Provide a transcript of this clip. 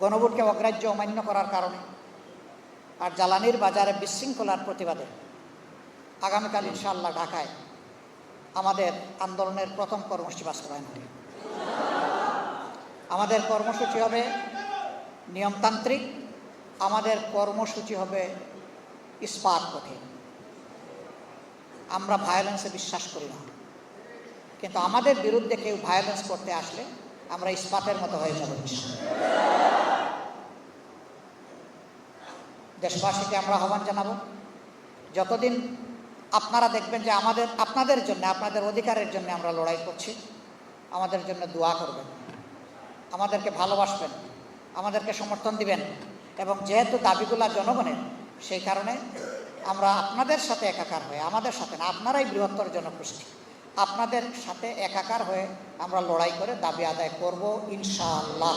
গণভোটকে অগ্রাহ্য অমান্য করার কারণে আর জ্বালানির বাজারে বিশৃঙ্খলার প্রতিবাদে আগামীকাল ইনশাআল্লাহ ঢাকায় আমাদের আন্দোলনের প্রথম কর্মসূচি বাস্তবায়ন হবে। আমাদের কর্মসূচি হবে নিয়মতান্ত্রিক, আমাদের কর্মসূচি হবে ইস্পাত পথে। আমরা ভায়োলেন্সে বিশ্বাস করি না, কিন্তু আমাদের বিরুদ্ধে কেউ ভায়োলেন্স করতে আসলে আমরা ইস্পাতের মতো হয়ে যাব। দেশবাসীকে আমরা আহ্বান জানাবো, যতদিন আপনারা দেখবেন যে আপনাদের জন্য, আপনাদের অধিকারের জন্য আমরা লড়াই করছি, আমাদের জন্য দোয়া করবেন, আমাদেরকে ভালোবাসবেন, আমাদেরকে সমর্থন দিবেন। এবং যেহেতু দাবিগুলো জনগণের, সেই কারণে আমরা আপনাদের সাথে একাকার হয়ে, আমাদের সাথে না, আপনারাই বৃহত্তর জনগোষ্ঠী, আপনাদের সাথে একাকার হয়ে আমরা লড়াই করে দাবি আদায় করব ইনশাআল্লাহ।